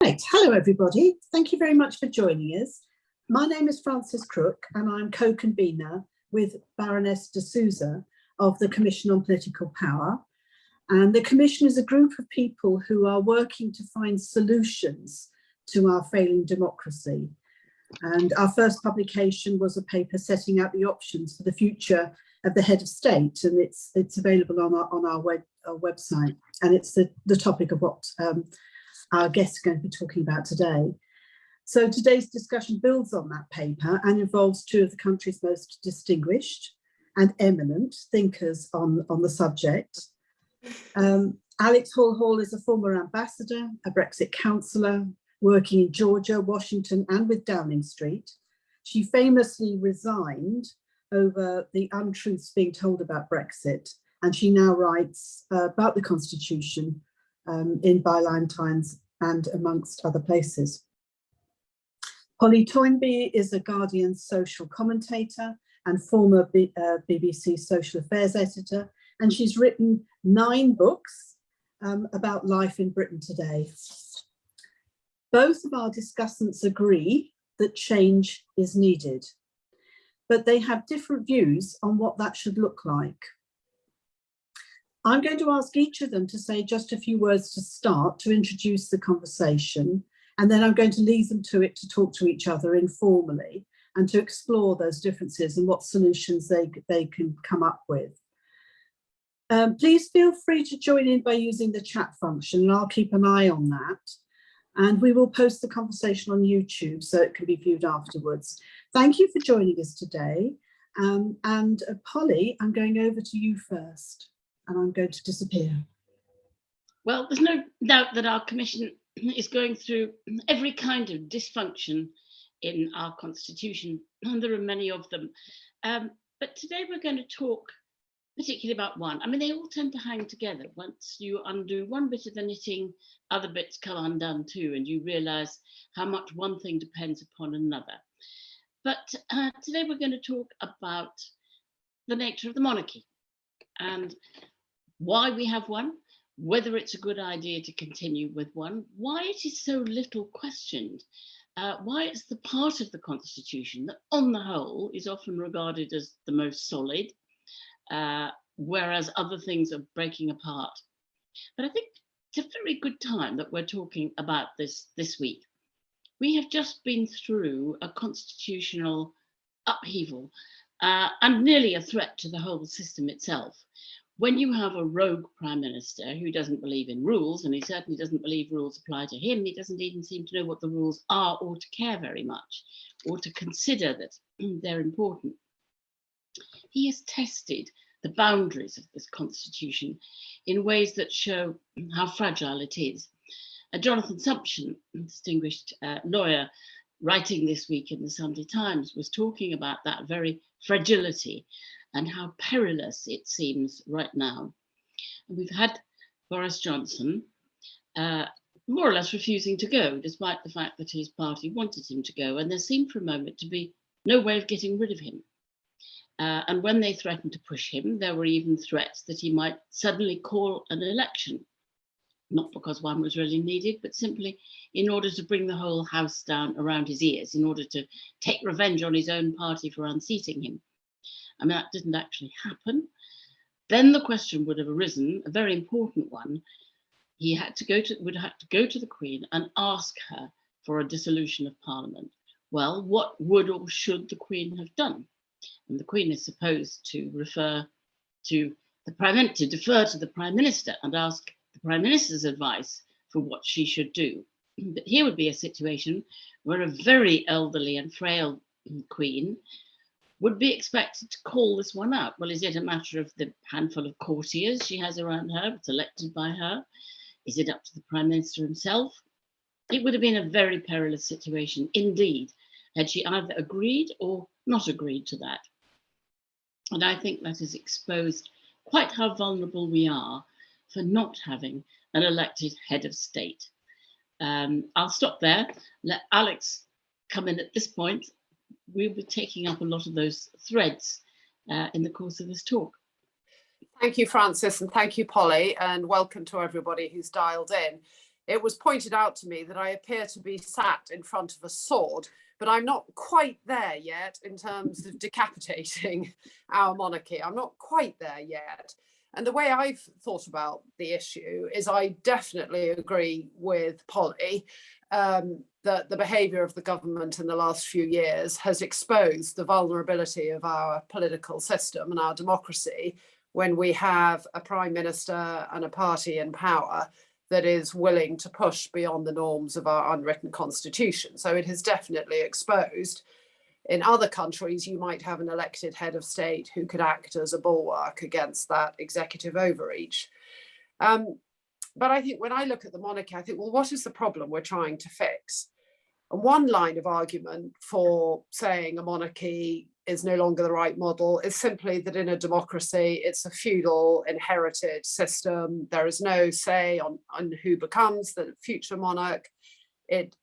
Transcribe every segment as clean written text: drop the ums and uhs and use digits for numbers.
Right, hello everybody. Thank you very much for joining us. My name is Frances Crook and I'm co-convener with Baroness de Souza of the Commission on Political Power. And the Commission is a group of people who are working to find solutions to our failing democracy. And our first publication was a paper setting out the options for the future of the head of state, and it's available on our website, and it's the topic of what our guests are going to be talking about today. So today's discussion builds on that paper and involves two of the country's most distinguished and eminent thinkers on the subject. Alex Hall Hall is a former ambassador, a Brexit counsellor, working in Georgia, Washington, and with Downing Street. She famously resigned over the untruths being told about Brexit, and she now writes about the Constitution in Byline Times and amongst other places. Polly Toynbee is a Guardian social commentator and former BBC social affairs editor, and she's written 9 books about life in Britain today. Both of our discussants agree that change is needed, but they have different views on what that should look like. I'm going to ask each of them to say just a few words to start, to introduce the conversation, and then I'm going to leave them to it to talk to each other informally and to explore those differences and what solutions they can come up with. Please feel free to join in by using the chat function, and I'll keep an eye on that. And we will post the conversation on YouTube so it can be viewed afterwards. Thank you for joining us today. And Polly, I'm going over to you first, and I'm going to disappear. Well, there's no doubt that our Commission is going through every kind of dysfunction in our Constitution, and there are many of them. But today we're going to talk particularly about one. I mean, they all tend to hang together. Once you undo one bit of the knitting, other bits come undone too, and you realise how much one thing depends upon another. But today we're going to talk about the nature of the monarchy and why we have one, whether it's a good idea to continue with one, why it is so little questioned, why it's the part of the Constitution that on the whole is often regarded as the most solid, whereas other things are breaking apart. But I think it's a very good time that we're talking about this week. We have just been through a constitutional upheaval and nearly a threat to the whole system itself. When you have a rogue prime minister who doesn't believe in rules, and he certainly doesn't believe rules apply to him, he doesn't even seem to know what the rules are or to care very much or to consider that they're important. He has tested the boundaries of this Constitution in ways that show how fragile it is. Jonathan Sumption, distinguished lawyer, writing this week in the Sunday Times, was talking about that very fragility and how perilous it seems right now. And we've had Boris Johnson more or less refusing to go, despite the fact that his party wanted him to go, and there seemed for a moment to be no way of getting rid of him. And when they threatened to push him, there were even threats that he might suddenly call an election, not because one was really needed, but simply in order to bring the whole house down around his ears, in order to take revenge on his own party for unseating him. I mean, that didn't actually happen. Then the question would have arisen, a very important one. He would have to go to the Queen and ask her for a dissolution of Parliament. Well, what would or should the Queen have done? And the Queen is supposed to defer to the Prime Minister and ask the Prime Minister's advice for what she should do. But here would be a situation where a very elderly and frail Queen would be expected to call this one out. Well, is it a matter of the handful of courtiers she has around her, selected by her? Is it up to the Prime Minister himself? It would have been a very perilous situation indeed, had she either agreed or not agreed to that. And I think that has exposed quite how vulnerable we are for not having an elected head of state. I'll stop there, let Alex come in at this point. We'll be taking up a lot of those threads in the course of this talk. Thank you, Frances, and thank you, Polly, and welcome to everybody who's dialed in. it was pointed out to me that I appear to be sat in front of a sword, but I'm not quite there yet in terms of decapitating our monarchy. I'm not quite there yet. And the way I've thought about the issue is I definitely agree with Polly that the behaviour of the government in the last few years has exposed the vulnerability of our political system and our democracy when we have a prime minister and a party in power that is willing to push beyond the norms of our unwritten constitution. So it has definitely exposed. In other countries, you might have an elected head of state who could act as a bulwark against that executive overreach. But I think when I look at the monarchy, I think, well, what is the problem we're trying to fix? And one line of argument for saying a monarchy is no longer the right model is simply that in a democracy, it's a feudal inherited system. There is no say on who becomes the future monarch. It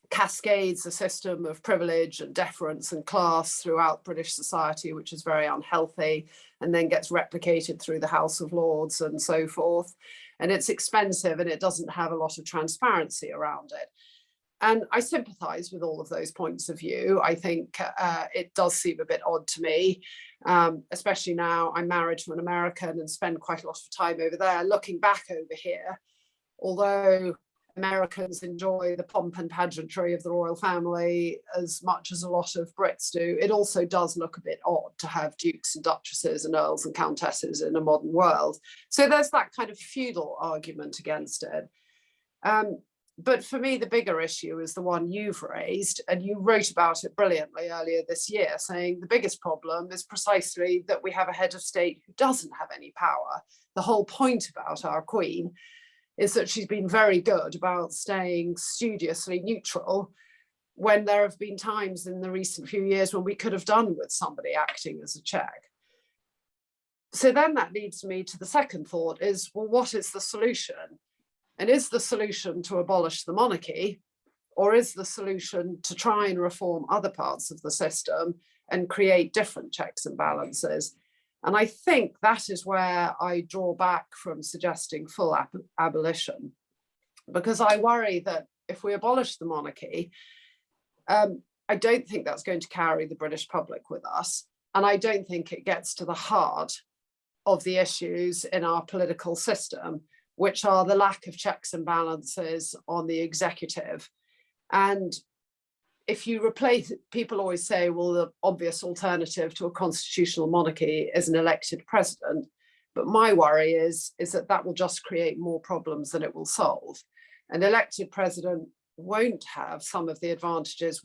cascades a system of privilege and deference and class throughout British society, which is very unhealthy, and then gets replicated through the House of Lords and so forth. And it's expensive and it doesn't have a lot of transparency around it. And I sympathise with all of those points of view. I think it does seem a bit odd to me, especially now I'm married to an American and spend quite a lot of time over there. Looking back over here, although Americans enjoy the pomp and pageantry of the royal family as much as a lot of Brits do, it also does look a bit odd to have dukes and duchesses and earls and countesses in a modern world. So there's that kind of feudal argument against it. But for me, the bigger issue is the one you've raised, and you wrote about it brilliantly earlier this year, saying the biggest problem is precisely that we have a head of state who doesn't have any power. The whole point about our Queen is that she's been very good about staying studiously neutral when there have been times in the recent few years when we could have done with somebody acting as a check. So then that leads me to the second thought is, well, what is the solution? And is the solution to abolish the monarchy, or is the solution to try and reform other parts of the system and create different checks and balances? And I think that is where I draw back from suggesting full abolition, because I worry that if we abolish the monarchy, I don't think that's going to carry the British public with us. And I don't think it gets to the heart of the issues in our political system, which are the lack of checks and balances on the executive. And if you replace, people always say, well, the obvious alternative to a constitutional monarchy is an elected president. But my worry is that that will just create more problems than it will solve. An elected president won't have some of the advantages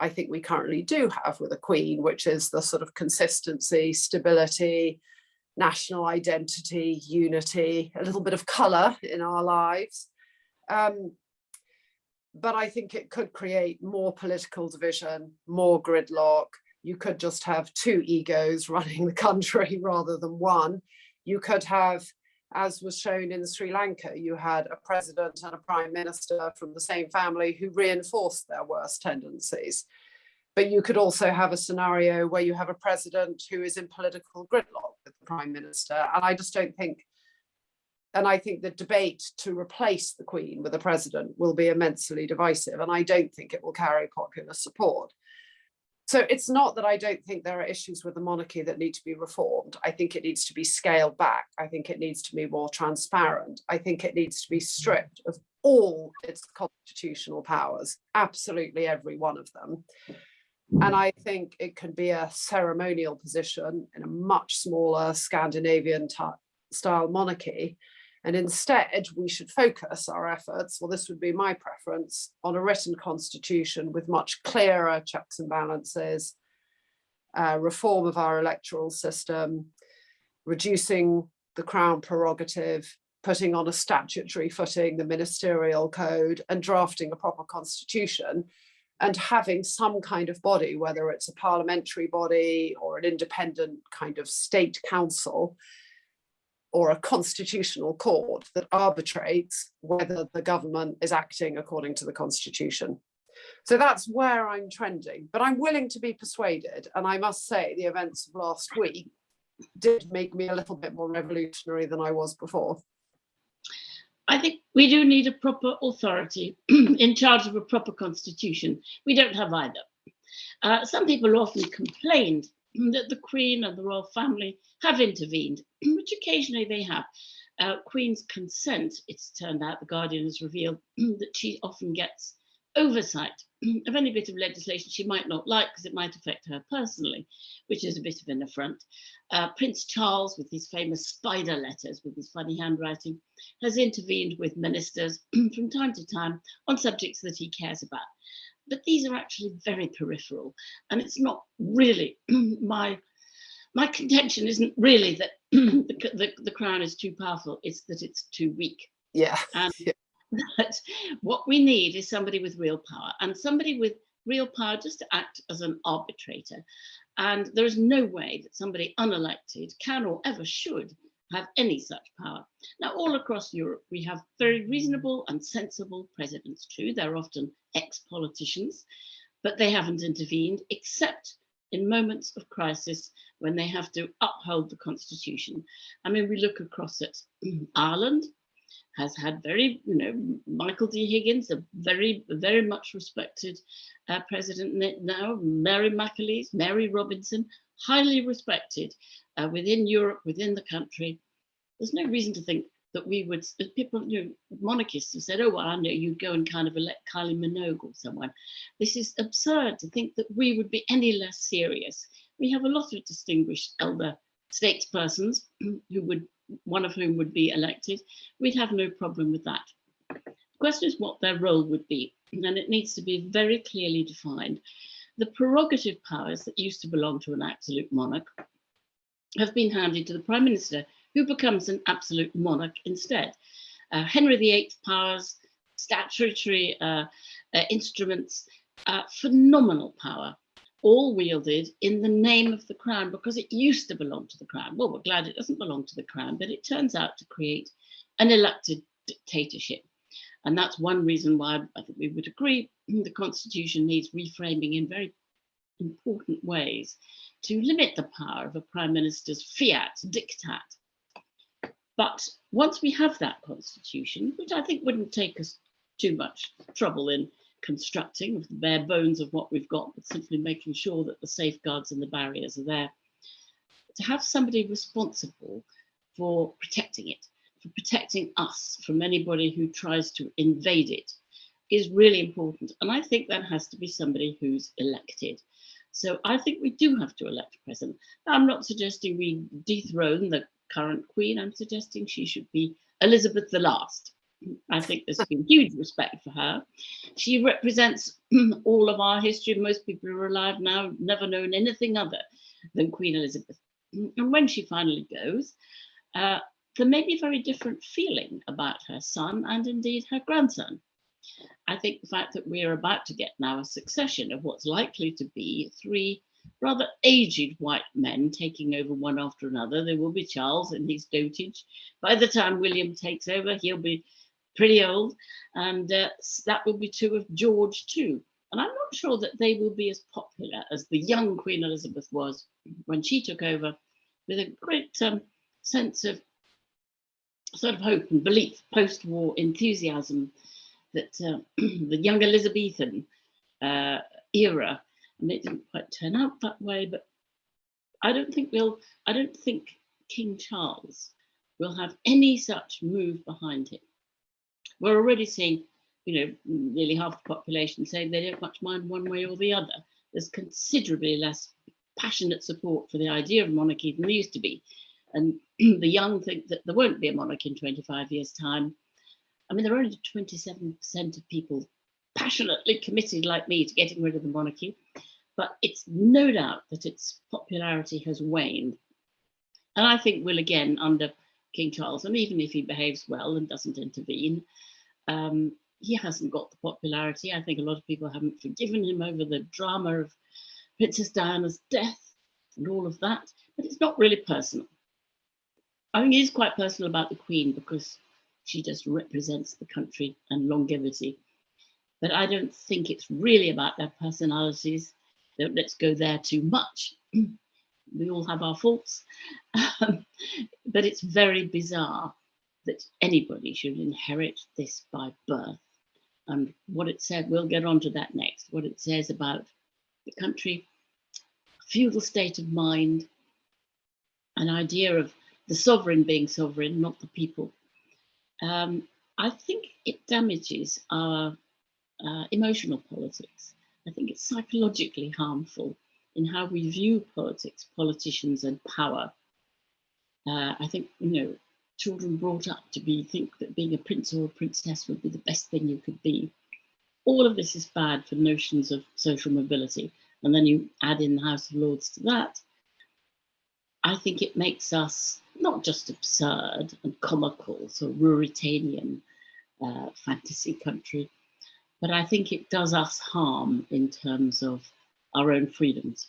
I think we currently do have with a Queen, which is the sort of consistency, stability, national identity, unity, a little bit of colour in our lives. But I think it could create more political division, more gridlock. You could just have two egos running the country rather than one. You could have, as was shown in Sri Lanka, you had a president and a prime minister from the same family who reinforced their worst tendencies. But you could also have a scenario where you have a president who is in political gridlock with the prime minister. And I just don't think, and I think the debate to replace the Queen with a president will be immensely divisive. And I don't think it will carry popular support. So it's not that I don't think there are issues with the monarchy that need to be reformed. I think it needs to be scaled back. I think it needs to be more transparent. I think it needs to be stripped of all its constitutional powers, absolutely every one of them. And I think it could be a ceremonial position in a much smaller Scandinavian style monarchy. And instead, we should focus our efforts, well, this would be my preference, on a written constitution with much clearer checks and balances, reform of our electoral system, reducing the Crown prerogative, putting on a statutory footing the ministerial code, and drafting a proper constitution, and having some kind of body, whether it's a parliamentary body or an independent kind of state council or a constitutional court that arbitrates whether the government is acting according to the constitution. So that's where I'm trending, but I'm willing to be persuaded. And I must say the events of last week did make me a little bit more revolutionary than I was before. I think we do need a proper authority in charge of a proper constitution. We don't have either. Some people often complained that the Queen and the royal family have intervened, which occasionally they have. Queen's consent, it's turned out, the Guardian has revealed that she often gets oversight of any bit of legislation she might not like because it might affect her personally, which is a bit of an affront. Prince Charles, with his famous spider letters, with his funny handwriting, has intervened with ministers from time to time on subjects that he cares about. But these are actually very peripheral, and it's not really my contention isn't really that the crown is too powerful, it's that it's too weak. Yeah. And that what we need is somebody with real power, and somebody with real power just to act as an arbitrator. And there is no way that somebody unelected can or ever should have any such power. Now, all across Europe, we have very reasonable and sensible presidents too. They're often ex-politicians, but they haven't intervened except in moments of crisis when they have to uphold the constitution. I mean, we look across at Ireland, has had very, Michael D. Higgins, a very, very much respected president now, Mary McAleese, Mary Robinson, highly respected within Europe, within the country. There's no reason to think that we would, people, monarchists have said, oh, well, I know you'd go and kind of elect Kylie Minogue or someone. This is absurd to think that we would be any less serious. We have a lot of distinguished elder statespersons who would, one of whom would be elected. We'd have no problem with that. The question is what their role would be, and it needs to be very clearly defined. The prerogative powers that used to belong to an absolute monarch have been handed to the Prime Minister, who becomes an absolute monarch instead. Henry VIII's powers, statutory instruments, phenomenal power, all wielded in the name of the crown because it used to belong to the crown. Well, we're glad it doesn't belong to the crown, but it turns out to create an elected dictatorship. And that's one reason why I think we would agree the constitution needs reframing in very important ways to limit the power of a prime minister's fiat, diktat. But once we have that constitution, which I think wouldn't take us too much trouble in constructing with the bare bones of what we've got, but simply making sure that the safeguards and the barriers are there, to have somebody responsible for protecting it, for protecting us from anybody who tries to invade it, is really important. And I think that has to be somebody who's elected. So I think we do have to elect a president. Now, I'm not suggesting we dethrone the current Queen. I'm suggesting she should be Elizabeth the Last. I think there's been huge respect for her. She represents all of our history. Most people who are alive now have never known anything other than Queen Elizabeth. And when she finally goes, there may be a very different feeling about her son and indeed her grandson. I think the fact that we are about to get now a succession of what's likely to be three rather aged white men taking over one after another. There will be Charles in his dotage. By the time William takes over, he'll be pretty old, and that will be true of George too. And I'm not sure that they will be as popular as the young Queen Elizabeth was when she took over, with a great sense of sort of hope and belief, post-war enthusiasm that the young Elizabethan era, and it didn't quite turn out that way, but I don't think King Charles will have any such move behind him. We're already seeing, nearly half the population saying they don't much mind one way or the other. There's considerably less passionate support for the idea of monarchy than there used to be. And the young think that there won't be a monarchy in 25 years' time. I mean, there are only 27% of people passionately committed like me to getting rid of the monarchy, but it's no doubt that its popularity has waned. And I think we'll again, under King Charles, and even if he behaves well and doesn't intervene, he hasn't got the popularity. I think a lot of people haven't forgiven him over the drama of Princess Diana's death and all of that, but it's not really personal. I think it is quite personal about the Queen because she just represents the country and longevity. But I don't think it's really about their personalities. Let's go there too much. We all have our faults. But it's very bizarre that anybody should inherit this by birth. And what it said, we'll get onto that next, what it says about the country, feudal state of mind, an idea of the sovereign being sovereign, not the people. I think it damages our emotional politics. I think it's psychologically harmful in how we view politics, politicians and power. I think, children brought up to think that being a prince or a princess would be the best thing you could be. All of this is bad for notions of social mobility. And then you add in the House of Lords to that. I think it makes us not just absurd and comical, so Ruritanian fantasy country, but I think it does us harm in terms of our own freedoms.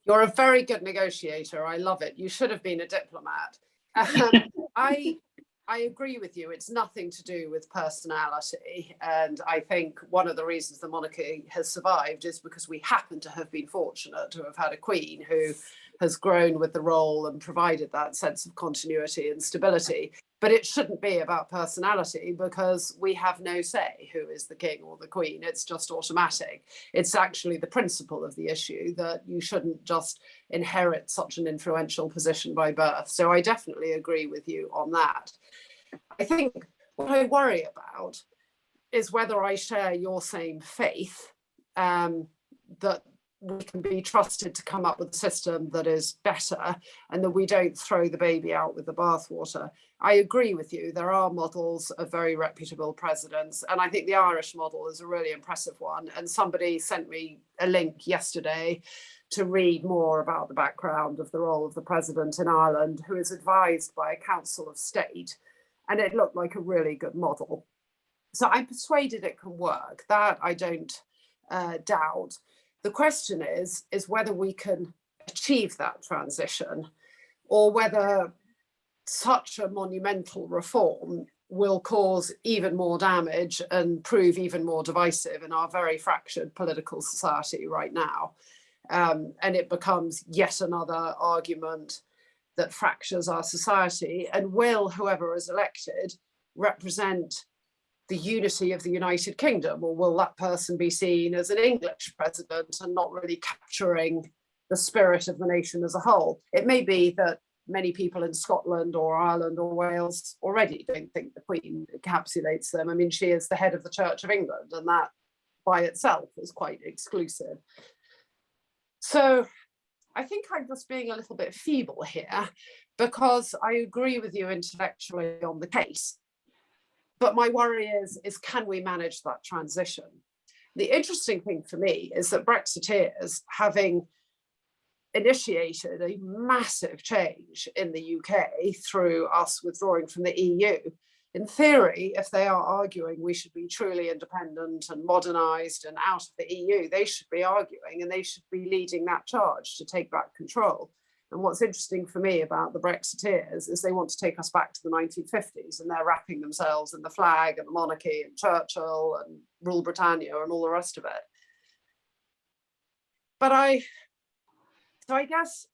You're a very good negotiator. I love it. You should have been a diplomat. I agree with you. It's nothing to do with personality. And I think one of the reasons the monarchy has survived is because we happen to have been fortunate to have had a queen who has grown with the role and provided that sense of continuity and stability. But it shouldn't be about personality, because we have no say who is the king or the queen. It's just automatic. It's actually the principle of the issue that you shouldn't just inherit such an influential position by birth. So I definitely agree with you on that. I think what I worry about is whether I share your same faith, that we can be trusted to come up with a system that is better and that we don't throw the baby out with the bathwater. I agree with you. There are models of very reputable presidents, and I think the Irish model is a really impressive one. And somebody sent me a link yesterday to read more about the background of the role of the president in Ireland, who is advised by a council of state, and it looked like a really good model. So I'm persuaded it can work. That I don't doubt. The question is whether we can achieve that transition, or whether such a monumental reform will cause even more damage and prove even more divisive in our very fractured political society right now. And it becomes yet another argument that fractures our society. And will whoever is elected represent the unity of the United Kingdom, or will that person be seen as an English president and not really capturing the spirit of the nation as a whole? It may be that many people in Scotland or Ireland or Wales already don't think the Queen encapsulates them. I mean, she is the head of the Church of England, and that by itself is quite exclusive. So I think I'm just being a little bit feeble here, because I agree with you intellectually on the case. But my worry is can we manage that transition? The interesting thing for me is that Brexiteers, having initiated a massive change in the UK through us withdrawing from the EU, in theory, if they are arguing we should be truly independent and modernised and out of the EU, they should be arguing and they should be leading that charge to take back control. And what's interesting for me about the Brexiteers is they want to take us back to the 1950s, and they're wrapping themselves in the flag and the monarchy and Churchill and Rule Britannia and all the rest of it. But I guess,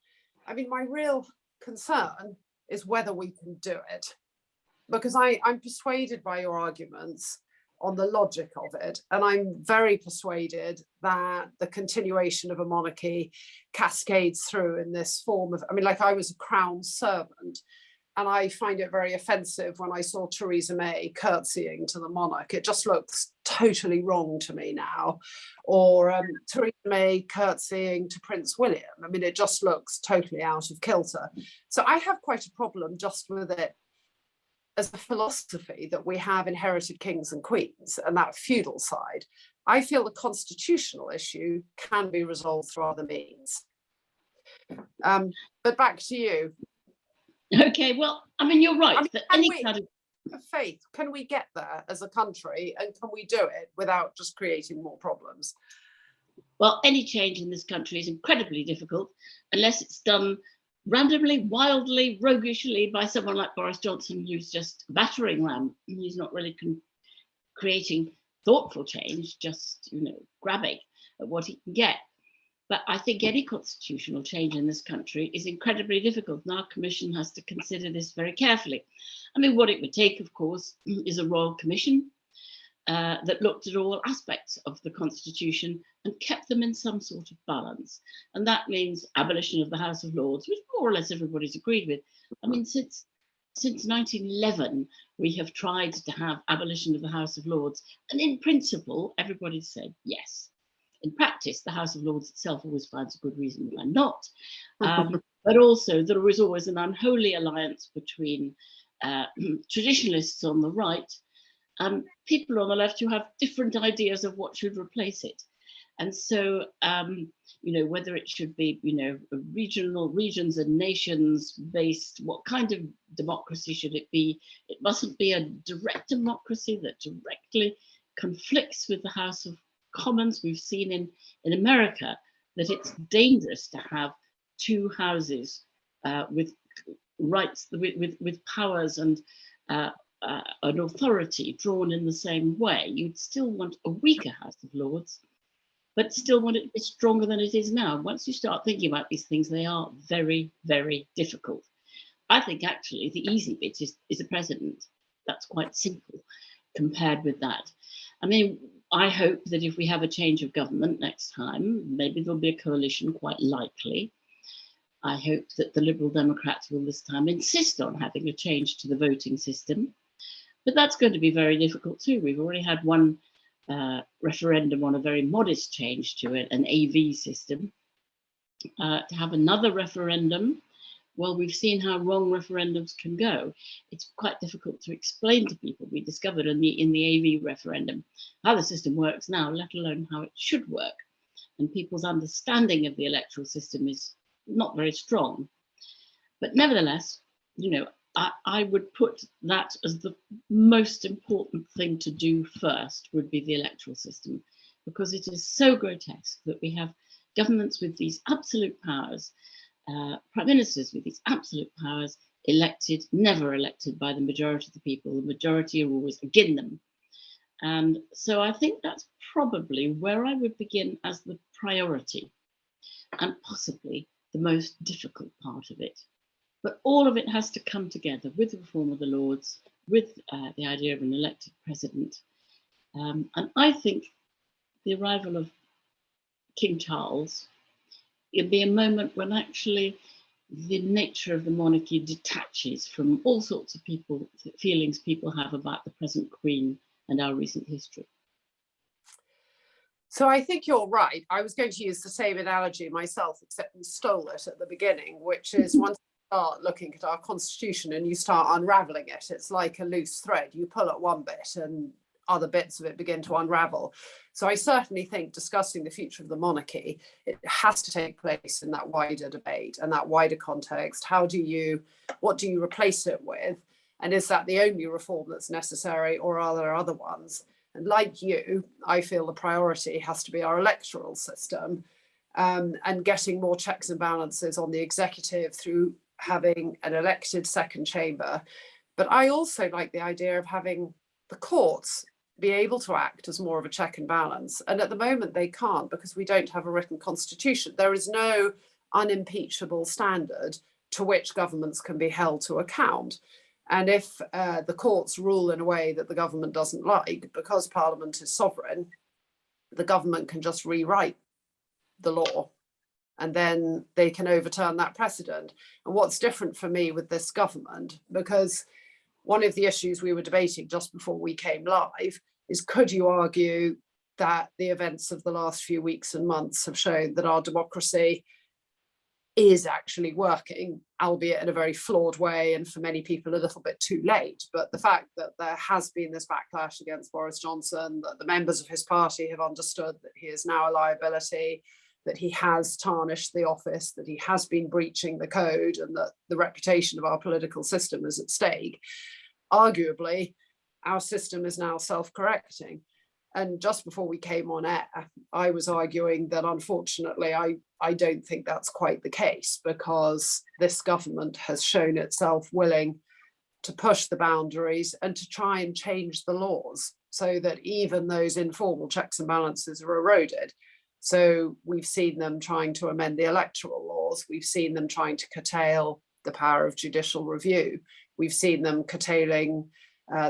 my real concern is whether we can do it, because I'm persuaded by your arguments on the logic of it. And I'm very persuaded that the continuation of a monarchy cascades through in this form of, I was a crown servant, and I find it very offensive when I saw Theresa May curtsying to the monarch. It just looks totally wrong to me now. Or Theresa May curtsying to Prince William. It just looks totally out of kilter. So I have quite a problem just with it as a philosophy, that we have inherited kings and queens and that feudal side. I feel the constitutional issue can be resolved through other means. But back to you. Okay, well, you're right. That faith, can we get there as a country, and can we do it without just creating more problems? Well, any change in this country is incredibly difficult unless it's done randomly, wildly, roguishly by someone like Boris Johnson, who's just a battering ram. He's not really creating thoughtful change, just grabbing at what he can get. But I think any constitutional change in this country is incredibly difficult, and our commission has to consider this very carefully. I mean, what it would take, of course, is a royal commission that looked at all aspects of the constitution and kept them in some sort of balance. And that means abolition of the House of Lords, which more or less everybody's agreed with. I mean, since 1911, we have tried to have abolition of the House of Lords, and in principle, everybody said yes. In practice, the House of Lords itself always finds a good reason why not. But also, there is always an unholy alliance between traditionalists on the right and people on the left who have different ideas of what should replace it. And so, you know, whether it should be, you know, regions and nations based, what kind of democracy should it be? It mustn't be a direct democracy that directly conflicts with the House of Commons. We've seen in America that it's dangerous to have two houses with rights, with powers and an authority drawn in the same way. You'd still want a weaker House of Lords, but still want it to be stronger than it is now. Once you start thinking about these things, they are very, very difficult. I think actually the easy bit is a president. That's quite simple compared with that. I mean, I hope that if we have a change of government next time, maybe there'll be a coalition, quite likely. I hope that the Liberal Democrats will this time insist on having a change to the voting system. But that's going to be very difficult too. We've already had one referendum on a very modest change to it, an AV system. To have another referendum, well, we've seen how wrong referendums can go. It's quite difficult to explain to people. We discovered in the AV referendum how the system works now, let alone how it should work. And people's understanding of the electoral system is not very strong. But nevertheless, you know, I would put that as the most important thing to do first, would be the electoral system, because it is so grotesque that we have governments with these absolute powers, prime ministers with these absolute powers, elected, never elected by the majority of the people. The majority are always against them. And so I think that's probably where I would begin as the priority, and possibly the most difficult part of it. But all of it has to come together with the reform of the Lords, with the idea of an elected president. And I think the arrival of King Charles, it'll be a moment when actually the nature of the monarchy detaches from all sorts of feelings people have about the present Queen and our recent history. So I think you're right. I was going to use the same analogy myself, except we stole it at the beginning, which is once you start looking at our constitution and you start unraveling it, it's like a loose thread. You pull at one bit and other bits of it begin to unravel. So I certainly think discussing the future of the monarchy, it has to take place in that wider debate and that wider context. What do you replace it with? And is that the only reform that's necessary, or are there other ones? And like you, I feel the priority has to be our electoral system, and getting more checks and balances on the executive through having an elected second chamber. But I also like the idea of having the courts be able to act as more of a check and balance. And at the moment they can't, because we don't have a written constitution. There is no unimpeachable standard to which governments can be held to account. And if the courts rule in a way that the government doesn't like, because Parliament is sovereign, the government can just rewrite the law and then they can overturn that precedent. And what's different for me with this government, because one of the issues we were debating just before we came live is, could you argue that the events of the last few weeks and months have shown that our democracy is actually working, albeit in a very flawed way, and for many people a little bit too late. But the fact that there has been this backlash against Boris Johnson, that the members of his party have understood that he is now a liability, that he has tarnished the office, that he has been breaching the code, and that the reputation of our political system is at stake, arguably our system is now self-correcting. And just before we came on air, I was arguing that unfortunately, I don't think that's quite the case, because this government has shown itself willing to push the boundaries and to try and change the laws so that even those informal checks and balances are eroded. So we've seen them trying to amend the electoral laws. We've seen them trying to curtail the power of judicial review. We've seen them curtailing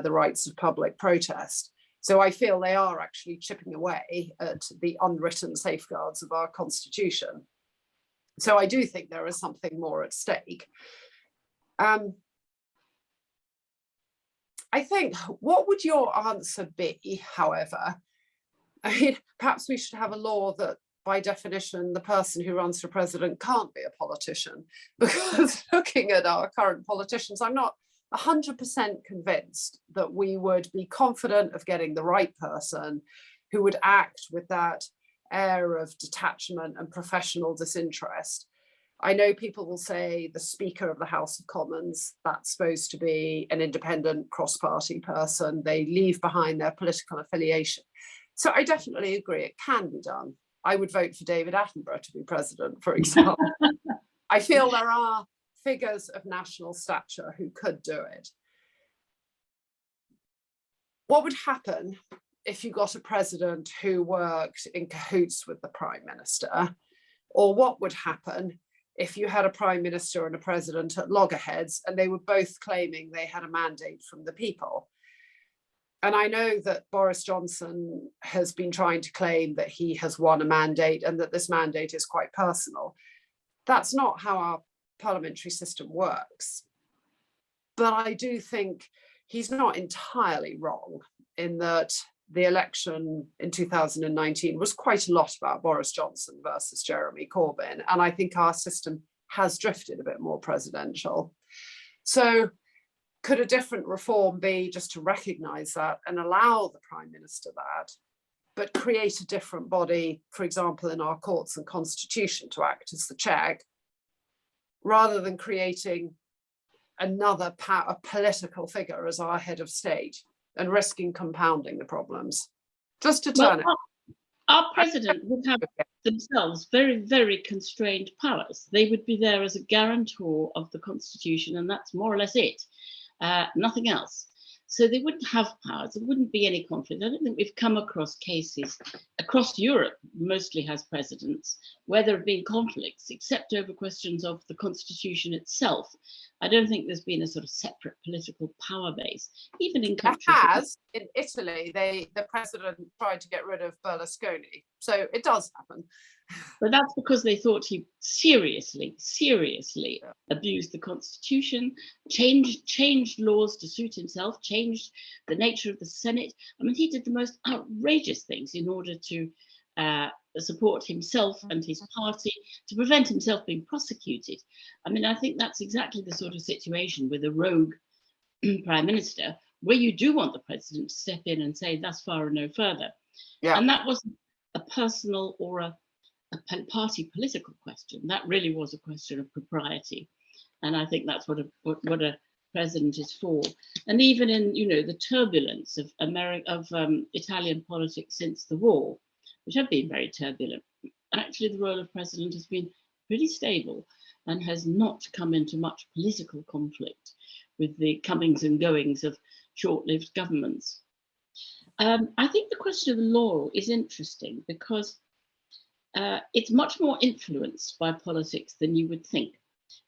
the rights of public protest. So I feel they are actually chipping away at the unwritten safeguards of our constitution. So I do think there is something more at stake. I think, what would your answer be, however? I mean, perhaps we should have a law that by definition, the person who runs for president can't be a politician, because looking at our current politicians, I'm not 100% convinced that we would be confident of getting the right person who would act with that air of detachment and professional disinterest. I know people will say the Speaker of the House of Commons, that's supposed to be an independent cross-party person. They leave behind their political affiliation. So I definitely agree it can be done. I would vote for David Attenborough to be president, for example. I feel there are figures of national stature who could do it. What would happen if you got a president who worked in cahoots with the Prime Minister? Or what would happen if you had a Prime Minister and a president at loggerheads and they were both claiming they had a mandate from the people? And I know that Boris Johnson has been trying to claim that he has won a mandate and that this mandate is quite personal. That's not how our parliamentary system works. But I do think he's not entirely wrong in that the election in 2019 was quite a lot about Boris Johnson versus Jeremy Corbyn. And I think our system has drifted a bit more presidential. So could a different reform be just to recognise that and allow the Prime Minister that, but create a different body, for example, in our courts and constitution to act as the check, rather than creating another political figure as our head of state and risking compounding the problems? Just to turn it. Our president would have themselves very, very constrained powers. They would be there as a guarantor of the constitution, and that's more or less it. Nothing else. So they wouldn't have powers. There wouldn't be any conflict. I don't think we've come across cases across Europe, mostly has presidents, where there have been conflicts, except over questions of the constitution itself. I don't think there's been a sort of separate political power base, even in countries. It has. In Italy, the president tried to get rid of Berlusconi. So it does happen. But that's because they thought he seriously abused the constitution, changed laws to suit himself, changed the nature of the Senate. I mean, he did the most outrageous things in order to support himself and his party, to prevent himself being prosecuted. I mean, I think that's exactly the sort of situation with a rogue prime minister, where you do want the president to step in and say, thus far and no further. Yeah. And that wasn't a personal or a party political question. That really was a question of propriety, and I think that's what a president is for. And even in the turbulence of Italian politics since the war, which have been very turbulent, actually the role of president has been pretty stable and has not come into much political conflict with the comings and goings of short-lived governments. I think the question of the law is interesting because it's much more influenced by politics than you would think.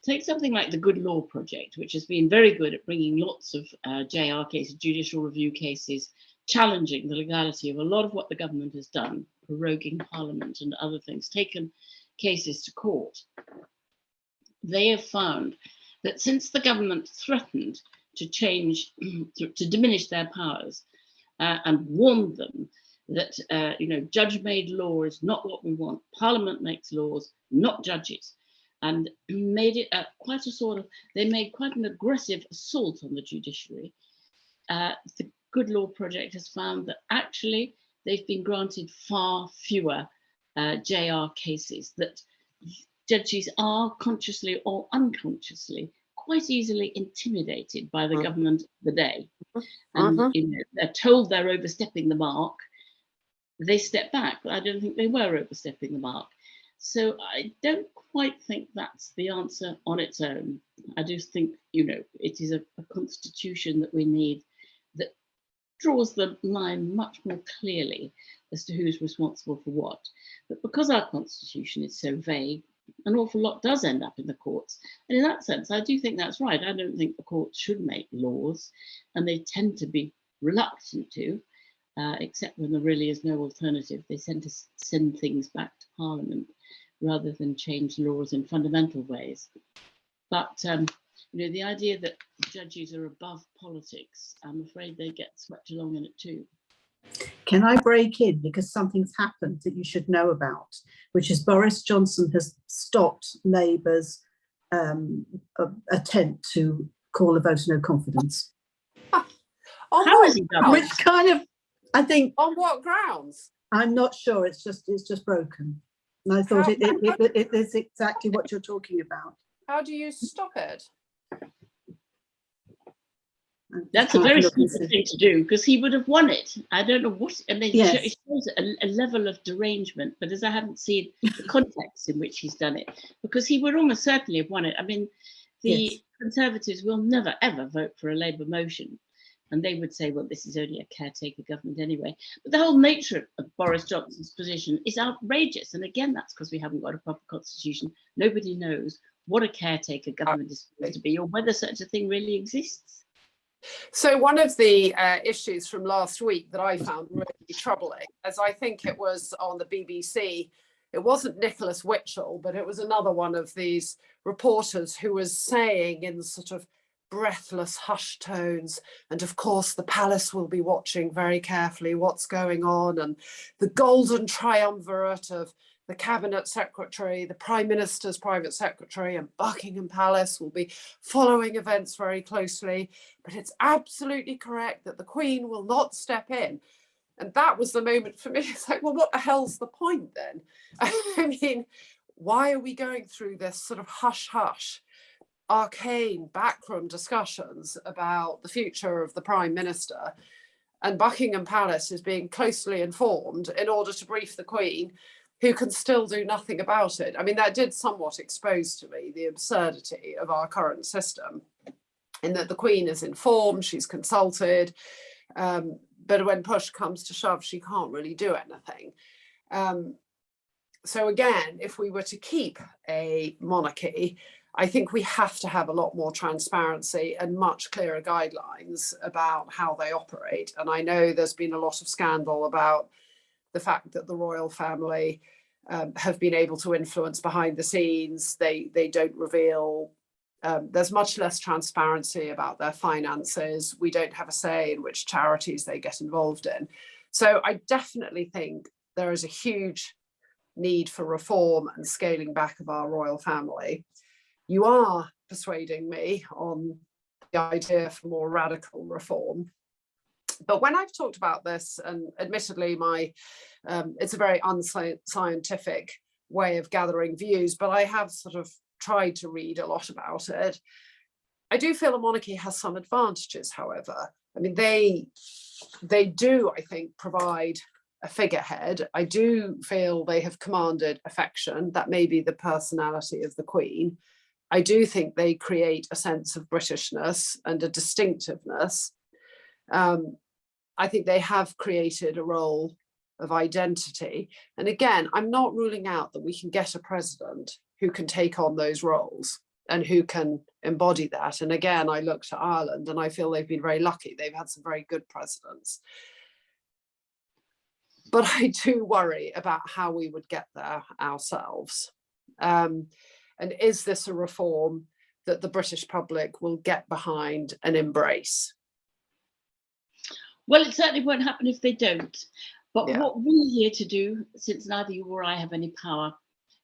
Take something like the Good Law Project, which has been very good at bringing lots of JR cases, judicial review cases, challenging the legality of a lot of what the government has done, proroguing Parliament and other things, taken cases to court. They have found that since the government threatened to change, to diminish their powers and warned them that judge-made law is not what we want. Parliament makes laws, not judges, and made it quite a sort of. They made quite an aggressive assault on the judiciary. The Good Law Project has found that actually they've been granted far fewer JR cases, that judges are consciously or unconsciously quite easily intimidated by the government of the day, and they're told they're overstepping the mark. They step back, but I don't think they were overstepping the mark. So I don't quite think that's the answer on its own. I just think, it is a constitution that we need that draws the line much more clearly as to who's responsible for what. But because our constitution is so vague, an awful lot does end up in the courts. And in that sense, I do think that's right. I don't think the courts should make laws, and they tend to be reluctant to, except when there really is no alternative. They tend to send things back to Parliament rather than change laws in fundamental ways. But you know, the idea that judges are above politics, I'm afraid they get swept along in it too. Can I break in, because something's happened that you should know about, which is Boris Johnson has stopped Labour's attempt to call a vote of no confidence. How has he done Which kind of, I think, on what grounds? I'm not sure. It's just broken. And I thought it is exactly what you're talking about. How do you stop it? That's a very stupid thing to do, because he would have won it. I don't know what, and it shows a level of derangement, but as I haven't seen the context in which he's done it, because he would almost certainly have won it. I mean, the Conservatives will never, ever vote for a Labour motion. And they would say, well, this is only a caretaker government anyway. But the whole nature of Boris Johnson's position is outrageous. And again, that's because we haven't got a proper constitution. Nobody knows what a caretaker government is supposed to be, or whether such a thing really exists. So one of the issues from last week that I found really troubling, as I think it was on the BBC, it wasn't Nicholas Witchell, but it was another one of these reporters who was saying in sort of breathless hushed tones, and of course the palace will be watching very carefully what's going on, and the golden triumvirate of the cabinet secretary, the prime minister's private secretary, and Buckingham Palace will be following events very closely, but it's absolutely correct that the Queen will not step in. And that was the moment for me. It's like, well, what the hell's the point then? I mean, why are we going through this sort of hush hush, arcane backroom discussions about the future of the Prime Minister, and Buckingham Palace is being closely informed in order to brief the Queen, who can still do nothing about it? I mean, that did somewhat expose to me the absurdity of our current system, in that the Queen is informed, she's consulted, but when push comes to shove, she can't really do anything. So again, if we were to keep a monarchy, I think we have to have a lot more transparency and much clearer guidelines about how they operate. And I know there's been a lot of scandal about the fact that the royal family have been able to influence behind the scenes. They don't reveal, there's much less transparency about their finances. We don't have a say in which charities they get involved in. So I definitely think there is a huge need for reform and scaling back of our royal family. You are persuading me on the idea for more radical reform. But when I've talked about this, and admittedly it's a very unscientific way of gathering views, but I have sort of tried to read a lot about it. I do feel a monarchy has some advantages, however. I mean, they do, I think, provide a figurehead. I do feel they have commanded affection. That may be the personality of the Queen. I do think they create a sense of Britishness and a distinctiveness. I think they have created a role of identity. And again, I'm not ruling out that we can get a president who can take on those roles and who can embody that. And again, I look to Ireland and I feel they've been very lucky. They've had some very good presidents. But I do worry about how we would get there ourselves. And is this a reform that the British public will get behind and embrace? Well, it certainly won't happen if they don't. But what we're here to do, since neither you or I have any power,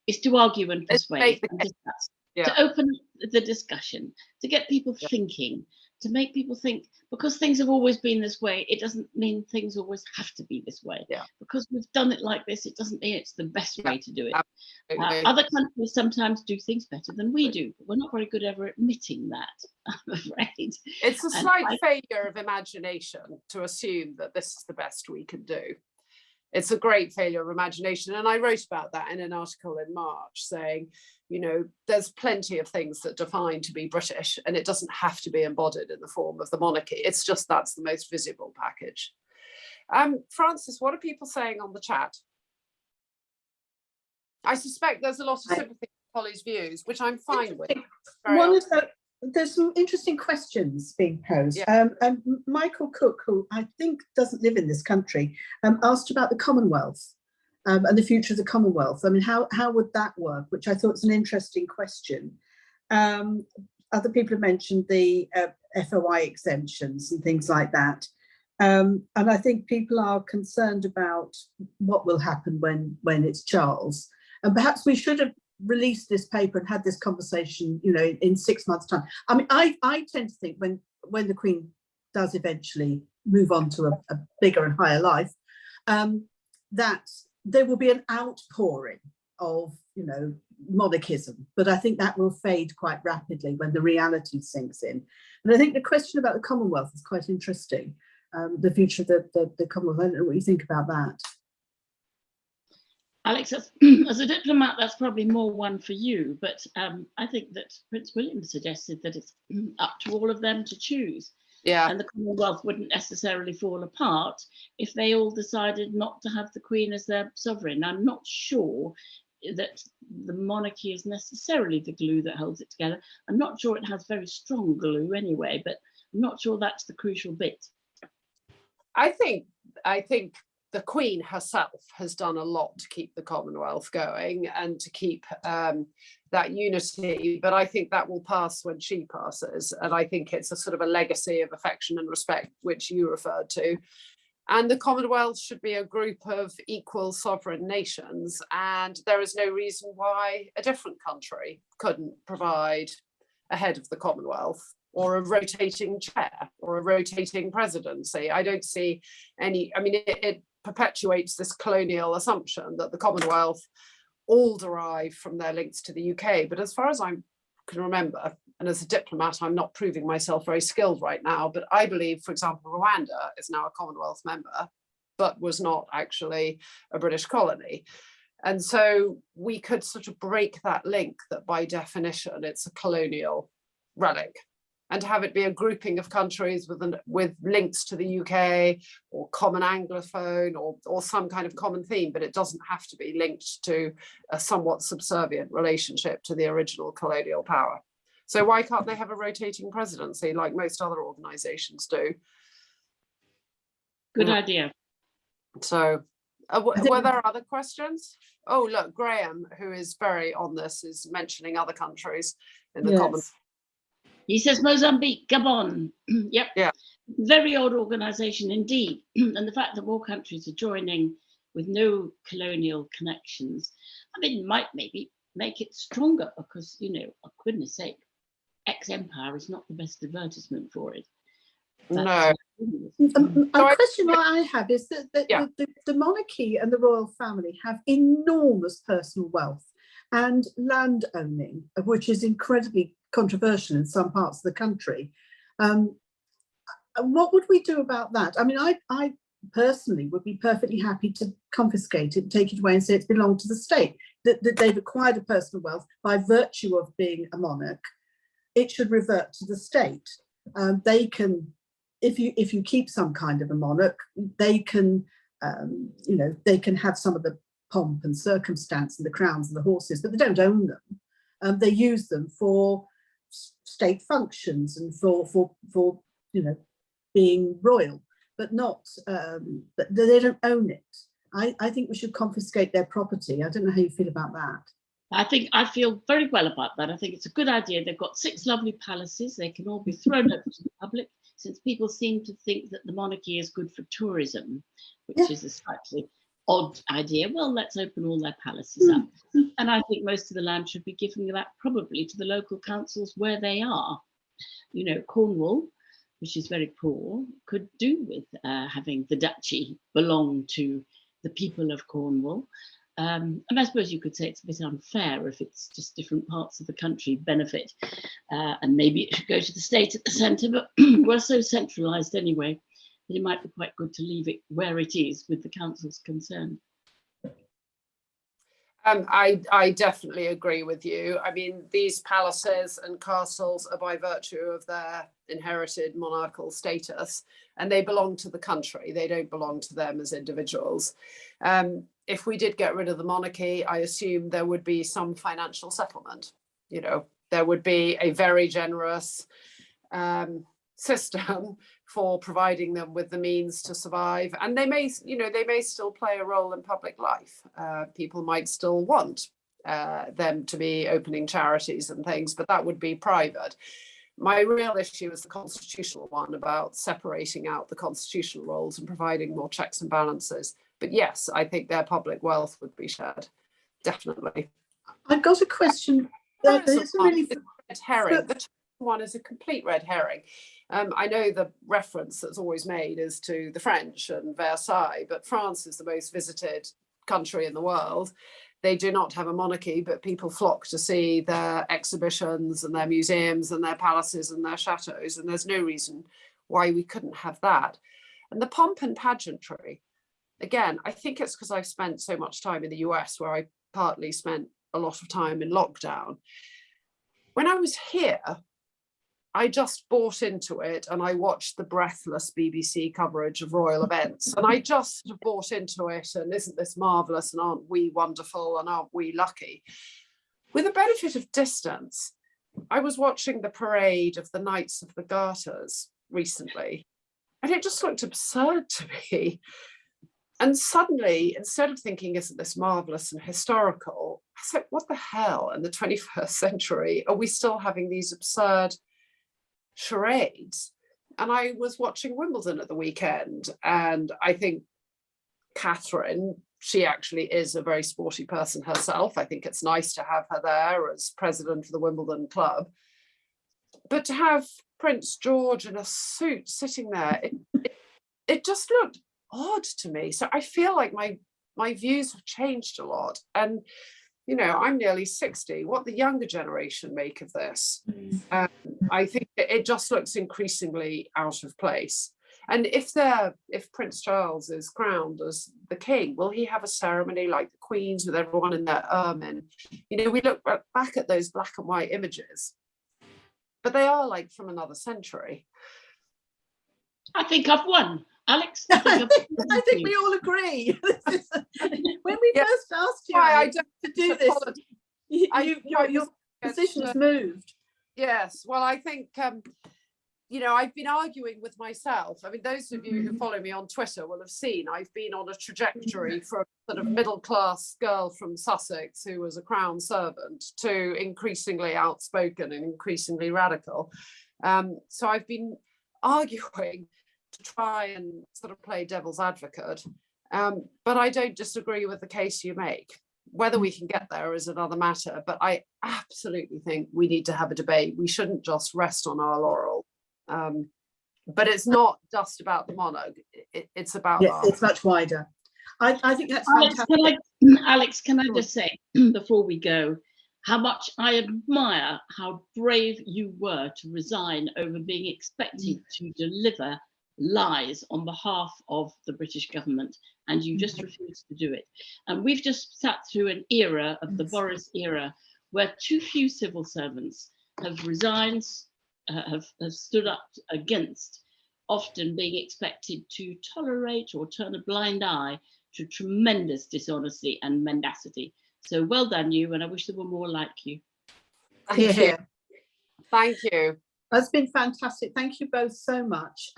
is to argue and persuade and discuss, to open the discussion, to get people thinking, to make people think, because things have always been this way, it doesn't mean things always have to be this way. Because we've done it like this, it doesn't mean it's the best way to do it. Other countries sometimes do things better than we do, but we're not very good ever admitting that, I'm afraid. It's a slight failure of imagination to assume that this is the best we can do. It's a great failure of imagination. And I wrote about that in an article in March saying, you know, there's plenty of things that define to be British, and it doesn't have to be embodied in the form of the monarchy. It's just that's the most visible package. Francis, what are people saying on the chat? I suspect there's a lot of sympathy with Holly's views, which I'm fine with. There's some interesting questions being posed. Yeah. And Michael Cook, who I think doesn't live in this country, asked about the Commonwealth and the future of the Commonwealth. I mean, how would that work? Which I thought was an interesting question. Other people have mentioned the FOI exemptions and things like that. And I think people are concerned about what will happen when it's Charles. And perhaps we should have released this paper and had this conversation, you know, in 6 months' time. I mean, I tend to think when the Queen does eventually move on to a bigger and higher life, that there will be an outpouring of, you know, monarchism. But I think that will fade quite rapidly when the reality sinks in. And I think the question about the Commonwealth is quite interesting. The future of the Commonwealth. I don't know what you think about that. Alex, as a diplomat, that's probably more one for you, but I think that Prince William suggested that it's up to all of them to choose. Yeah. And the Commonwealth wouldn't necessarily fall apart if they all decided not to have the Queen as their sovereign. I'm not sure that the monarchy is necessarily the glue that holds it together. I'm not sure it has very strong glue anyway, but I'm not sure that's the crucial bit. I think the Queen herself has done a lot to keep the Commonwealth going and to keep that unity, but I think that will pass when she passes, and I think it's a sort of a legacy of affection and respect, which you referred to. And the Commonwealth should be a group of equal sovereign nations, and there is no reason why a different country couldn't provide a head of the Commonwealth, or a rotating chair, or a rotating presidency. I don't see any, I mean, it perpetuates this colonial assumption that the Commonwealth all derive from their links to the UK. But as far as I can remember, and as a diplomat, I'm not proving myself very skilled right now, but I believe, for example, Rwanda is now a Commonwealth member, but was not actually a British colony. And so we could sort of break that link that by definition, it's a colonial relic, and to have it be a grouping of countries with links to the UK or common Anglophone or some kind of common theme, but it doesn't have to be linked to a somewhat subservient relationship to the original colonial power. So why can't they have a rotating presidency like most other organisations do? Good idea. So were there other questions? Oh, look, Graham, who is very on this, is mentioning other countries in the common. He says Mozambique, Gabon. Yep. Yeah. Very odd organisation indeed. And the fact that more countries are joining with no colonial connections, I mean, might maybe make it stronger because, you know, for goodness sake, ex-empire is not the best advertisement for it. No. A question that I have is that the monarchy and the royal family have enormous personal wealth and land owning, which is incredibly controversial in some parts of the country. What would we do about that? I mean, I personally would be perfectly happy to confiscate it, take it away and say it's belonged to the state, that they've acquired a personal wealth by virtue of being a monarch. It should revert to the state. They can, if you keep some kind of a monarch, they can, you know, they can have some of the pomp and circumstance and the crowns and the horses, but they don't own them. They use them for state functions and for you know, being royal, but not, but they don't own it. I think we should confiscate their property. I don't know how you feel about that. I feel very well about that. I think it's a good idea. They've got 6 lovely palaces. They can all be thrown over to the public, since people seem to think that the monarchy is good for tourism, which is a slightly odd idea. Well, let's open all their palaces up. And I think most of the land should be given that probably to the local councils where they are. You know, Cornwall, which is very poor, could do with having the duchy belong to the people of Cornwall. And I suppose you could say it's a bit unfair if it's just different parts of the country benefit, and maybe it should go to the state at the centre, but we're so centralised anyway. it might be quite good to leave it where it is with the councils concerned. I definitely agree with you. I mean, these palaces and castles are by virtue of their inherited monarchical status, and they belong to the country. They don't belong to them as individuals. If we did get rid of the monarchy, I assume there would be some financial settlement. You know, there would be a very generous system for providing them with the means to survive, and they may still play a role in public life. People might still want them to be opening charities and things, but that would be private. My real issue is the constitutional one, about separating out the constitutional roles and providing more checks and balances. But yes, I think their public wealth would be shared, definitely. I've got a question. There's a really red herring. The one is a complete red herring. I know the reference that's always made is to the French and Versailles, but France is the most visited country in the world. They do not have a monarchy, but people flock to see their exhibitions and their museums and their palaces and their chateaux, and there's no reason why we couldn't have that. And the pomp and pageantry, again, I think it's because I've spent so much time in the US, where I partly spent a lot of time in lockdown. When I was here, I just bought into it, and I watched the breathless BBC coverage of royal events, and I just sort of bought into it, and isn't this marvellous, and aren't we wonderful, and aren't we lucky? With the benefit of distance, I was watching the parade of the Knights of the Garters recently, and it just looked absurd to me. And suddenly, instead of thinking, isn't this marvellous and historical, I was like, what the hell, in the 21st century, are we still having these absurd charades? And I was watching Wimbledon at the weekend, and I think Catherine, she actually is a very sporty person herself. I think it's nice to have her there as president of the Wimbledon club. But to have Prince George in a suit sitting there, it just looked odd to me. So I feel like my views have changed a lot. And you know, I'm nearly 60. What the younger generation make of this? I think it just looks increasingly out of place. And if Prince Charles is crowned as the king, will he have a ceremony like the Queen's with everyone in their ermine? You know, we look back at those black and white images, but they are like from another century. I think I've won. Alex, I think we all agree. When we first asked you to do this, your position has moved. Yes, well, I think, you know, I've been arguing with myself. I mean, those of you who follow me on Twitter will have seen I've been on a trajectory from sort of middle-class girl from Sussex who was a crown servant to increasingly outspoken and increasingly radical. So I've been arguing to try and sort of play devil's advocate. But I don't disagree with the case you make. Whether we can get there is another matter, but I absolutely think we need to have a debate. We shouldn't just rest on our laurel. But it's not just about the monarch, it's about it's much wider. I think that's fantastic. Alex, can I just say, before we go, how much I admire how brave you were to resign over being expected to deliver lies on behalf of the British government, and you just refused to do it. And we've just sat through an era of the Boris era where too few civil servants have resigned, have stood up against often being expected to tolerate or turn a blind eye to tremendous dishonesty and mendacity. So well done you, and I wish there were more like you. Thank you. Thank you. That's been fantastic. Thank you both so much.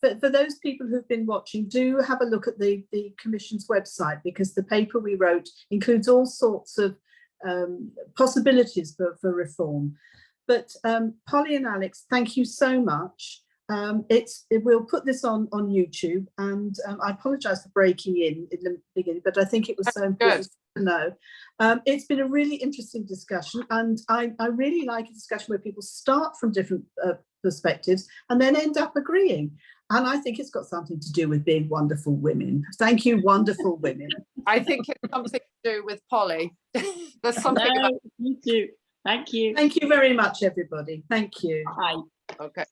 For those people who've been watching, do have a look at the Commission's website, because the paper we wrote includes all sorts of possibilities for reform. But Polly and Alex, thank you so much. We'll put this on YouTube, and I apologise for breaking in the beginning, but I think it was so important to know. It's been a really interesting discussion, and I really like a discussion where people start from different perspectives and then end up agreeing. And I think it's got something to do with being wonderful women. Thank you, wonderful women. I think it's something to do with Polly. There's something about me too. Thank you. Thank you very much, everybody. Thank you. Bye. Okay.